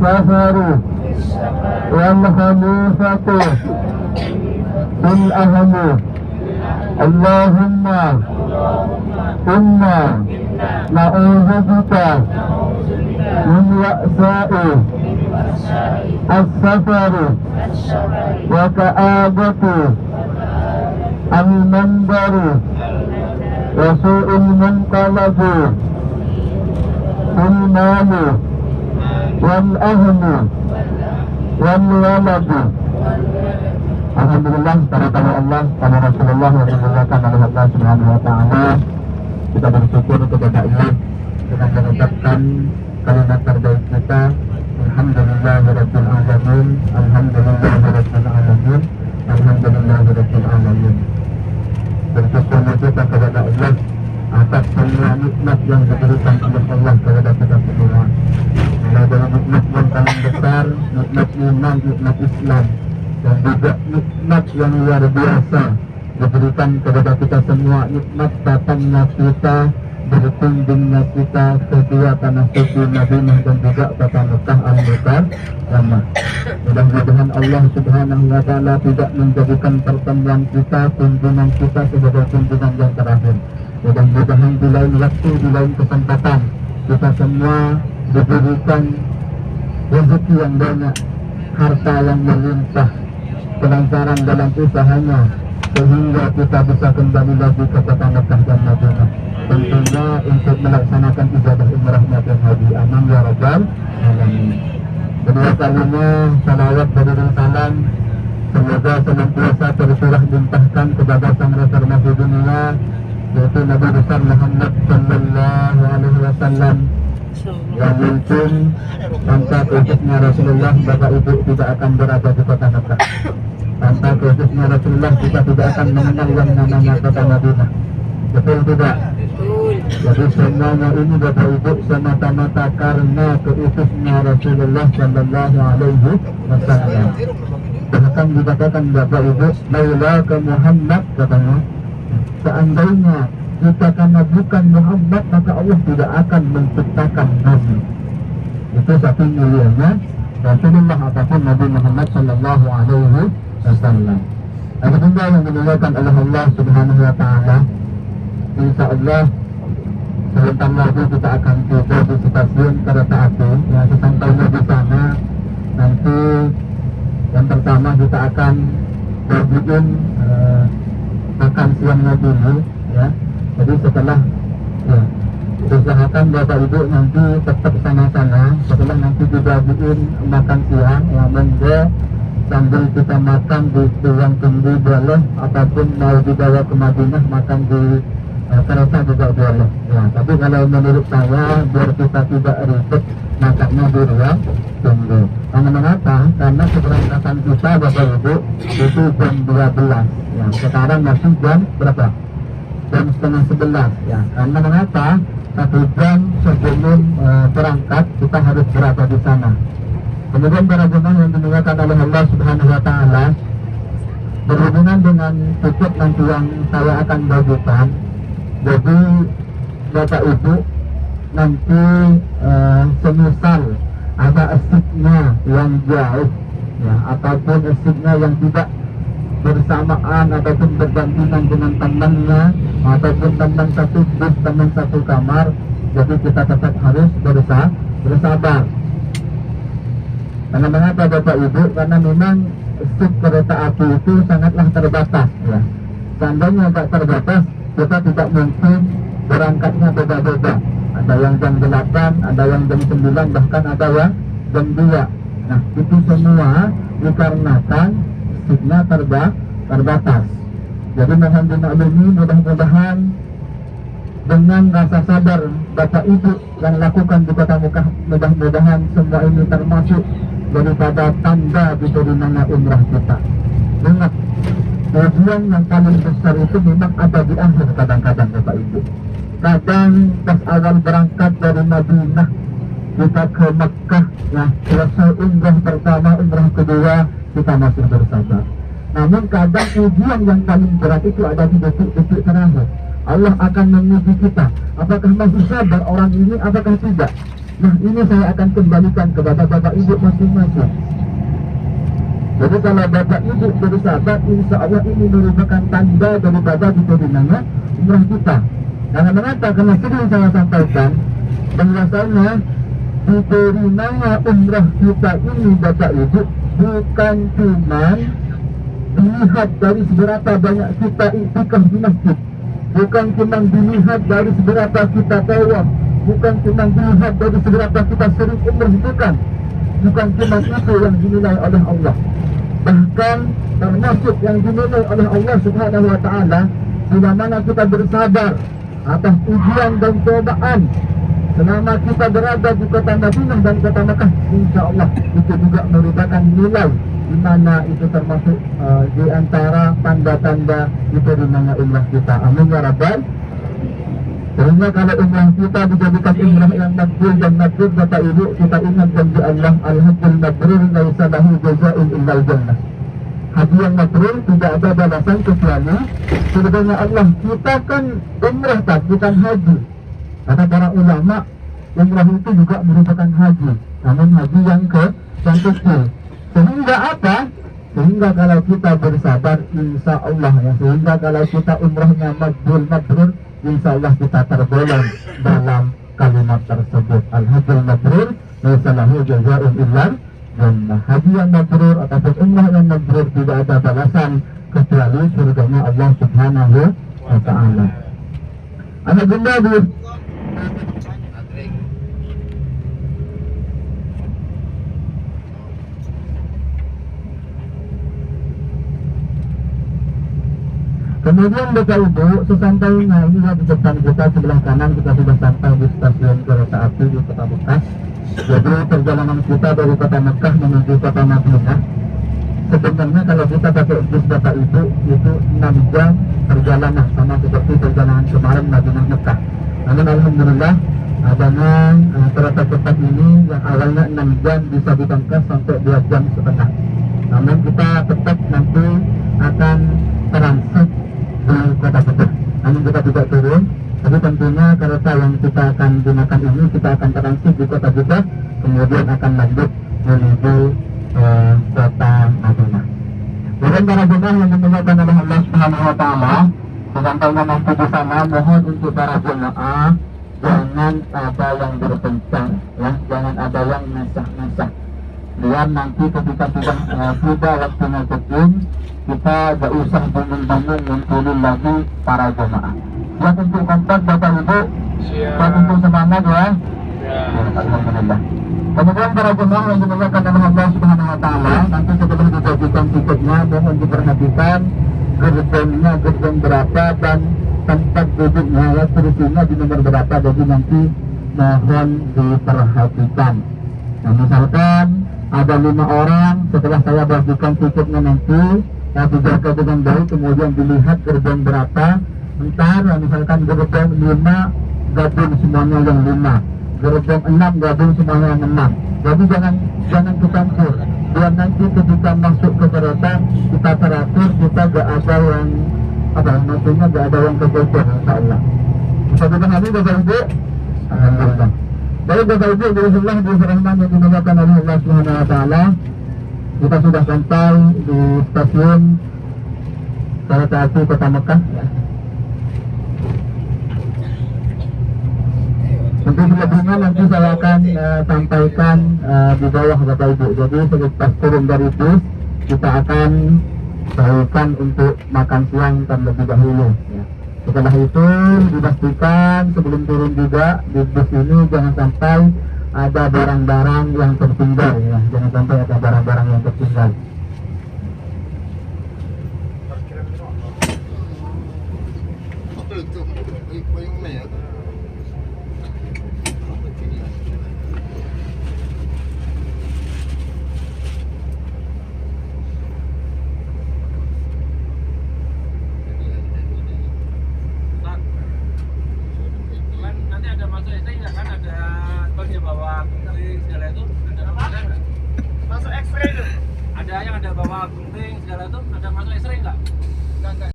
safaru wal khalifatu fil ahli. Allahumma inna na'udzubika min wa'sa'i as-safari wa ka'abati al-mandari wa su'il munqalabi fil mali wal ahli wal waladi. Alhamdulillah, para tamu Allah, para Rasulullah yang dimuliakan oleh Allah Subhanahu wa Ta'ala. Kita bersyukur kepada Allah dengan mengucapkan kalimat terbaik kita, Alhamdulillahirabbil alamin, Alhamdulillahirabbil alamin, Alhamdulillahirabbil alamin. Bersyukur kita kepada Allah atas semua nikmat yang diberikan oleh Allah kepada kita semua. Mulai dari nikmat yang paling besar, nikmat iman, nikmat Islam, dan juga nikmat yang luar biasa diberikan kepada kita semua, nikmat datangnya kita, berkunjungnya kita ke dua tanah suci Madinah dan juga kota Mekah al-Mukarramah. Mudah-mudahan Allah Subhanahu wa Ta'ala tidak menjadikan pertemuan kita, kunjungan kita sebagai kunjungan yang terakhir. Mudah-mudahan di lain waktu, di lain kesempatan, kita semua diberikan rezeki yang banyak, harta yang melimpah, kelancaran dalam usahanya, sehingga kita bisa kembali lagi ke kota Mekah dan Madinah, tentunya untuk melaksanakan ibadah umrahnya dan haji. Amin ya rabbal alamin. Kedua kalinya salawat dan salam semoga senantiasa tercurah limpahkan kepada sang reformasi dunia, yaitu Nabi besar Muhammad sallallahu alaihi wasallam, yang mungkin tanpa khususnya Rasulullah Bapak Ibu tidak akan berada di kota Mekah. Tanpa khususnya Rasulullah kita tidak akan mengenal yang namanya kota Madinah. Betul tidak? Jadi semuanya ini Bapak Ibu semata-mata karena khususnya Rasulullah Sallallahu Alaihi Wasallam. Bahkan dikatakan Bapak Ibu, laula ke Muhammad, katanya, seandainya jika karena bukan Muhammad maka Allah tidak akan menciptakan Nabi. Itu satu mulianya Rasulullah ataupun Nabi Muhammad Sallallahu Alaihi Wasallam. Ada benda yang dimuliakan oleh Allah Subhanahu Wa Taala. Insya Allah sebentar lagi kita akan tiba di stasiun kereta api. Ya, sesampainya di sana nanti yang pertama kita akan bagiin makan siangnya dulu, ya. Jadi setelah usahakan Bapak Ibu nanti tetap sana-sana. Setelah nanti dibagiin makan siang, ya monggo sambil kita makan di ruang tunggu boleh, ataupun mau dibawa ke Madinah makan di kereta juga boleh. Ya, tapi kalau menurut saya biar kita tidak ribet makannya di ruang tunggu. Karena mengapa? Karena keberangkatan kita Bapak Ibu itu jam 12. Ya, sekarang masih jam berapa? Jam setengah 11. Ya, karena mengapa? 1 jam sebelum berangkat kita harus berada di sana. Kemudian para jemaah yang dimuliakan oleh Allah Subhanahu Wa Taala, berhubungan dengan tiket nanti yang saya akan bagikan. Jadi Bapak Ibu nanti semisal ada asiknya yang jauh, ya, ataupun asiknya yang tidak bersamaan ataupun bergantian dengan temannya, ataupun teman satu bus, teman satu kamar, jadi kita tetap harus bersabar. Karena mengapa Bapak Ibu? Karena memang stik kereta api itu sangatlah terbatas, ya. Seandainya tak terbatas, kita tidak mungkin berangkatnya beda-beda. Ada yang jam 8, ada yang jam 9, bahkan ada yang jam 2. Nah, itu semua dikarenakan stiknya terbatas. Jadi mohon dimaklumi, mudah-mudahan dengan rasa sabar Bapak Ibu yang lakukan di Kota Mekah, mudah-mudahan semua ini termasuk daripada tanda diterimanya umrah kita. Ingat, tujuan yang paling besar itu memang ada di akhir kadang-kadang Bapak Ibu. Kadang pas awal berangkat dari Madinah kita ke Mekah, ya, selesai umrah pertama, umrah kedua kita masih bersabar. Namun kadang ujian yang paling berat itu ada di detik-detik terakhir. Allah akan menguji kita, apakah masih sabar orang ini, apakah tidak. Nah, ini saya akan kembalikan kepada bapak ibu masing-masing. Jadi kalau bapak ibu bersahabat, insya Allah ini merupakan tanda daripada diterimanya umrah kita. Karena mengapa? Karena sering saya sampaikan bahwasanya diterimanya umrah kita ini bapak ibu bukan cuma dilihat dari seberapa banyak kita iktikaf di masjid, bukan cuma dilihat dari seberapa kita tawaf, bukan cuma dilihat dari seberapa kita sering umrah, bukan cuma itu yang dinilai oleh Allah. Bahkan termasuk yang dinilai oleh Allah Subhanahu wa Ta'ala bila mana kita bersabar atas ujian dan cobaan selama kita berada di kota Madinah dan kota Mekah, insya Allah itu juga merupakan nilai di mana itu termasuk di antara tanda-tanda diterimanya umrah kita. Amin ya Rabbal. Sehingga kalau umrah kita dijadikan umrah yang makbul dan mabrur, Bapak Ibu, kita ingat janji Allah, al-hajjul mabrur laisa lahu jazaa'un illal jannah. Haji yang mabrur tidak ada balasan kecuali surganya Allah. Kita kan umrah tak, bukan haji. Kata para ulama, umrah itu juga merupakan haji, namun haji yang kecil. Sehingga apa? Sehingga kalau kita bersabar, insya Allah ya, sehingga kalau kita umrahnya makbul mabrur, insya Allah kita tergolong dalam kalimat tersebut. Al-hajjul mabrur laisa lahu jazaa'un illal jannah. Haji yang mabrur ataupun umrah yang mabrur tidak ada balasan kecuali surganya Allah Subhanahu wa Ta'ala. Anak bunda Bu, kemudian Bapak Ibu, sesampainya ini di depan kita sebelah kanan kita sudah sampai di stasiun kereta api di Kota Mekah. Jadi perjalanan kita dari Kota Mekah menuju Kota Madinah, sebenarnya kalau kita pakai bis Bapak Ibu itu 6 jam perjalanan, sama seperti perjalanan kemarin Madinah Mekah. Namun alhamdulillah adanya kereta cepat ini yang awalnya 6 jam bisa dipangkas sampai 2 jam setengah. Namun kita tetap nanti akan transit di Kota Jeddah. Namun kita tidak turun, tapi tentunya kereta yang kita akan gunakan ini kita akan transit di Kota Jeddah, kemudian akan lanjut menuju Kota Madinah. Dan para jemaah yang dimuliakan oleh Allah Subhanahu wa Ta'ala, sesampainya nanti di sana mohon untuk para jemaah jangan ada yang berpencang, ya, jangan ada yang nasah-nasah. Biar nanti ketika sudah tiba waktunya check-in, kita gak usah bangun-bangun ngumpulin lagi para jemaah. Siap untuk kontak Bapak Ibu, siap untuk semangat ya. Alhamdulillah. Kemudian para jemaah yang dimuliakan oleh Allah Subhanahu wa Ta'ala, nanti sebelum dibagikan tiketnya mohon diperhatikan gerbongnya gerbong berapa dan tempat duduknya ya, kursinya di nomor berapa, jadi nanti mohon diperhatikan. Nah, misalkan ada 5 orang, setelah saya bagikan tiketnya nanti dijaga dengan baik, kemudian dilihat gerbong berapa. Entar misalkan gerbong 5 gabung semuanya yang 5, gerbong 6 gabung semuanya yang 6. Jadi jangan kecampur. Biar nanti ketika masuk ke kereta kita teratur, kita gak ada yang maksudnya gak ada yang kegeser, insyaallah. Bisa dipahami Bapak Ibu? Alhamdulillah. Baik Bapak Ibu, bismillah bismillahirrahmanirrahim yang dimuliakan oleh Allah Subhanahu wa Ta'ala, kita sudah sampai di stasiun kereta api Kota Mekah ya. Untuk selebihnya nanti saya akan sampaikan di bawah Bapak Ibu. Jadi selepas turun dari bus kita akan bawakan untuk makan siang terlebih dahulu ya. Setelah itu dipastikan sebelum turun juga di bus ini jangan sampai ada barang-barang yang tertinggal ya. Jangan sampai ada barang-barang yang tertinggal. Ada yang ada bawa gunting segala itu, ada masuk X-ray nggak?